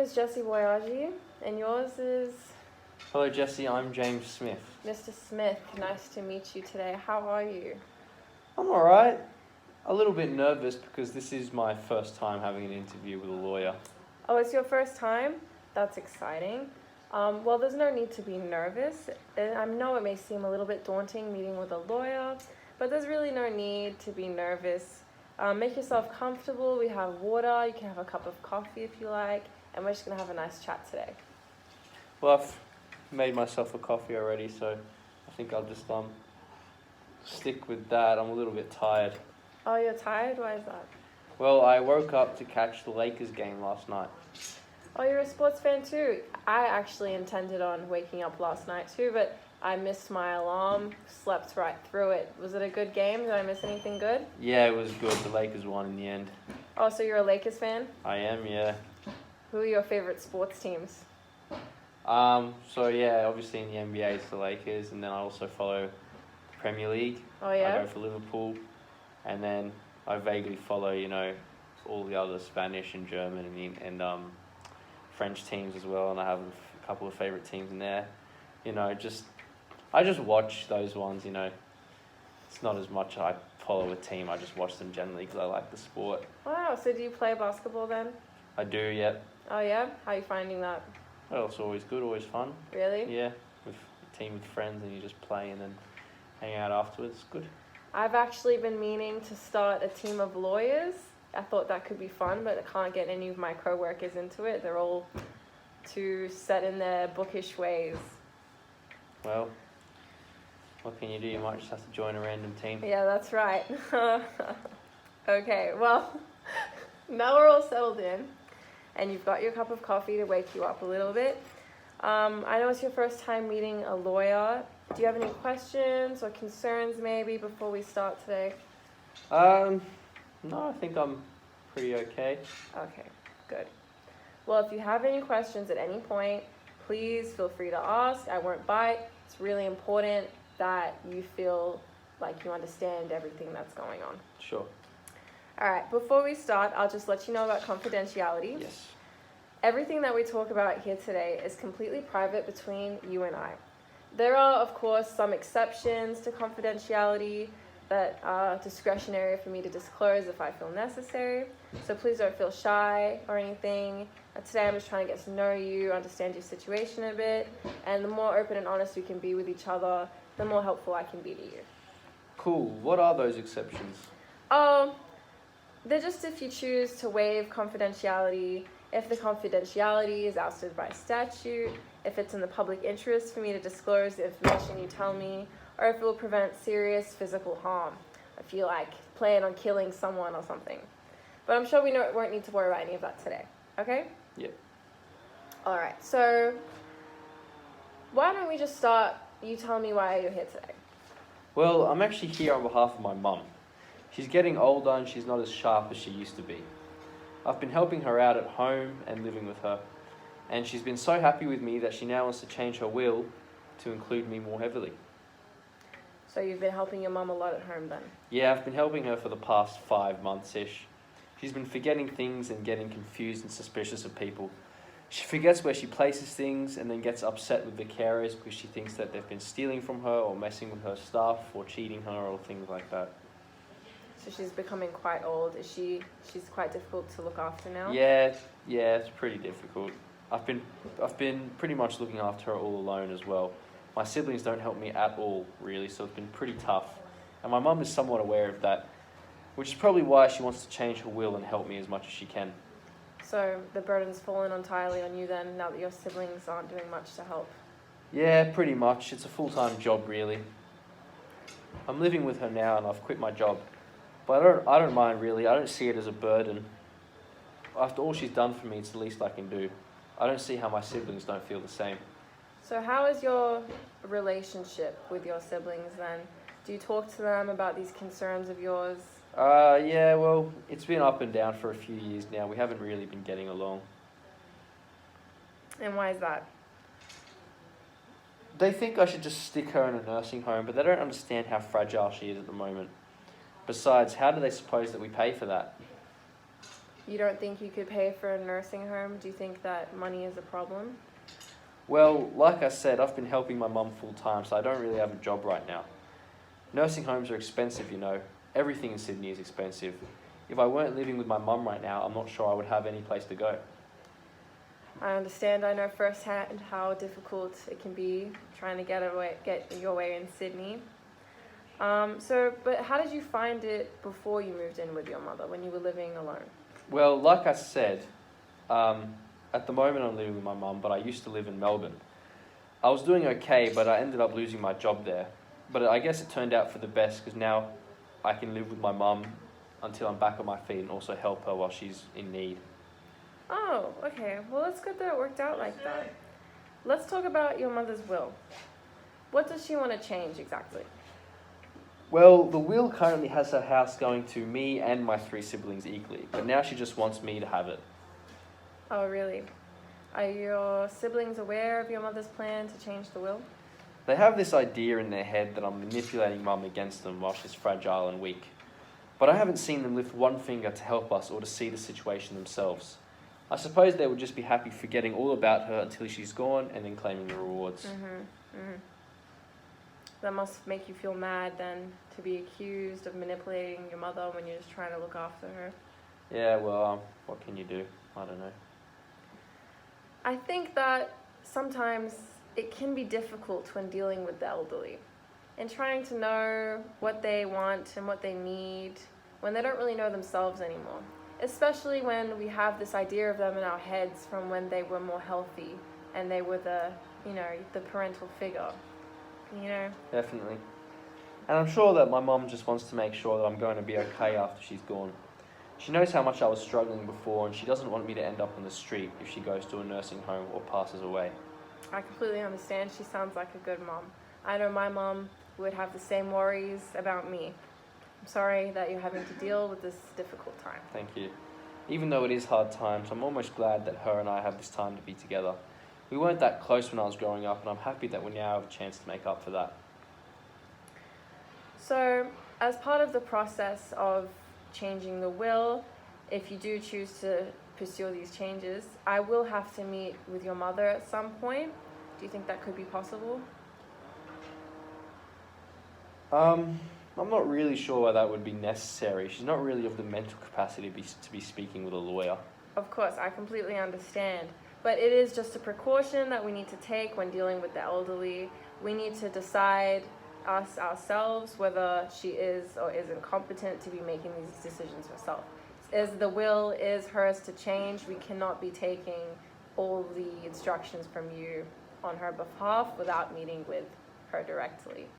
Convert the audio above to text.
is Jesse Voyage, and yours is Hello, Jesse. I'm James Smith. Mr. Smith. Nice to meet you today. How are you? I'm alright. A little bit nervous because this is my first time having an interview with a lawyer. Oh, it's your first time? That's exciting. Well, there's no need to be nervous. I know it may seem a little bit daunting meeting with a lawyer, but there's really no need to be nervous. Make yourself comfortable. We have water. You can have a cup of coffee if you like, and we're just going to have a nice chat today. Well, I've made myself a coffee already, so I think I'll just stick with that. I'm a little bit tired. Oh, you're tired? Why is that? Well, I woke up to catch the Lakers game last night. Oh, you're a sports fan too. I actually intended on waking up last night too, but I missed my alarm, slept right through it. Was it a good game? Did I miss anything good? Yeah, it was good. The Lakers won in the end. Oh, so you're a Lakers fan? I am, yeah. Who are your favorite sports teams? So yeah, obviously in the NBA it's the Lakers, and then I also follow the Premier League. Oh yeah? I go for Liverpool, and then I vaguely follow, all the other Spanish and German and French teams as well, and I have a couple of favorite teams in there. I just watch those ones. It's not as much I follow a team. I just watch them generally because I like the sport. Wow, so do you play basketball then? I do, yeah. Oh yeah? How are you finding that? Well, it's always good, always fun. Really? Yeah, with a team with friends and you just play and then hang out afterwards. It's good. I've actually been meaning to start a team of lawyers. I thought that could be fun, but I can't get any of my co-workers into it. They're all too set in their bookish ways. Well, what can you do? You might just have to join a random team. Yeah, that's right. Okay, well, now we're all settled in, and you've got your cup of coffee to wake you up a little bit. I know it's your first time meeting a lawyer. Do you have any questions or concerns maybe before we start today? No, I think I'm pretty okay. Okay, good. Well, if you have any questions at any point, please feel free to ask. I won't bite. It's really important that you feel like you understand everything that's going on. Sure. All right, before we start, I'll just let you know about confidentiality. Yes. Everything that we talk about here today is completely private between you and I. There are, of course, some exceptions to confidentiality that are discretionary for me to disclose if I feel necessary. So please don't feel shy or anything. Today I'm just trying to get to know you, understand your situation a bit, and the more open and honest we can be with each other, the more helpful I can be to you. Cool. What are those exceptions? They're just if you choose to waive confidentiality, if the confidentiality is ousted by statute, if it's in the public interest for me to disclose the information you tell me, or if it will prevent serious physical harm, if you plan on killing someone or something. But I'm sure we won't need to worry about any of that today, okay? Yep. All right, so why don't we just start, you tell me why you're here today. Well, I'm actually here on behalf of my mum. She's getting older and she's not as sharp as she used to be. I've been helping her out at home and living with her, and she's been so happy with me that she now wants to change her will to include me more heavily. So you've been helping your mum a lot at home then? Yeah, I've been helping her for the past 5 months-ish. She's been forgetting things and getting confused and suspicious of people. She forgets where she places things and then gets upset with the carers because she thinks that they've been stealing from her or messing with her stuff or cheating her or things like that. So she's becoming quite old. She's quite difficult to look after now? Yeah, it's pretty difficult. I've been pretty much looking after her all alone as well. My siblings don't help me at all, really, so it's been pretty tough. And my mum is somewhat aware of that, which is probably why she wants to change her will and help me as much as she can. So the burden's fallen entirely on you then, now that your siblings aren't doing much to help? Yeah, pretty much. It's a full-time job, really. I'm living with her now and I've quit my job. But I don't mind, really. I don't see it as a burden. After all she's done for me, it's the least I can do. I don't see how my siblings don't feel the same. So how is your relationship with your siblings then? Do you talk to them about these concerns of yours? Yeah, well, it's been up and down for a few years now. We haven't really been getting along. And why is that? They think I should just stick her in a nursing home, but they don't understand how fragile she is at the moment. Besides, how do they suppose that we pay for that? You don't think you could pay for a nursing home? Do you think that money is a problem? Well, like I said, I've been helping my mum full time, so I don't really have a job right now. Nursing homes are expensive, you know. Everything in Sydney is expensive. If I weren't living with my mum right now, I'm not sure I would have any place to go. I understand. I know firsthand how difficult it can be trying to get your way in Sydney. But how did you find it before you moved in with your mother, when you were living alone? Well, like I said, at the moment I'm living with my mum, but I used to live in Melbourne. I was doing okay, but I ended up losing my job there. But I guess it turned out for the best, because now I can live with my mum until I'm back on my feet and also help her while she's in need. Oh, okay. Well, it's good that it worked out like that. Let's talk about your mother's will. What does she want to change exactly? Well, the will currently has her house going to me and my 3 siblings equally, but now she just wants me to have it. Oh, really? Are your siblings aware of your mother's plan to change the will? They have this idea in their head that I'm manipulating mum against them while she's fragile and weak. But I haven't seen them lift one finger to help us or to see the situation themselves. I suppose they would just be happy forgetting all about her until she's gone and then claiming the rewards. That must make you feel mad then, to be accused of manipulating your mother when you're just trying to look after her. Yeah, well, what can you do? I don't know. I think that sometimes it can be difficult when dealing with the elderly and trying to know what they want and what they need when they don't really know themselves anymore. Especially when we have this idea of them in our heads from when they were more healthy and they were the parental figure, Definitely. And I'm sure that my mum just wants to make sure that I'm going to be okay after she's gone. She knows how much I was struggling before, and she doesn't want me to end up on the street if she goes to a nursing home or passes away. I completely understand. She sounds like a good mom. I know my mom would have the same worries about me. I'm sorry that you're having to deal with this difficult time. Thank you. Even though it is hard times, I'm almost glad that her and I have this time to be together. We weren't that close when I was growing up, and I'm happy that we now have a chance to make up for that. So, as part of the process of changing the will, if you do choose to pursue these changes, I will have to meet with your mother at some point. Do you think that could be possible? I'm not really sure why that would be necessary. She's not really of the mental capacity to be speaking with a lawyer. Of course, I completely understand. But it is just a precaution that we need to take when dealing with the elderly. We need to decide ourselves whether she is or isn't competent to be making these decisions herself. As the will is hers to change, we cannot be taking all the instructions from you on her behalf without meeting with her directly.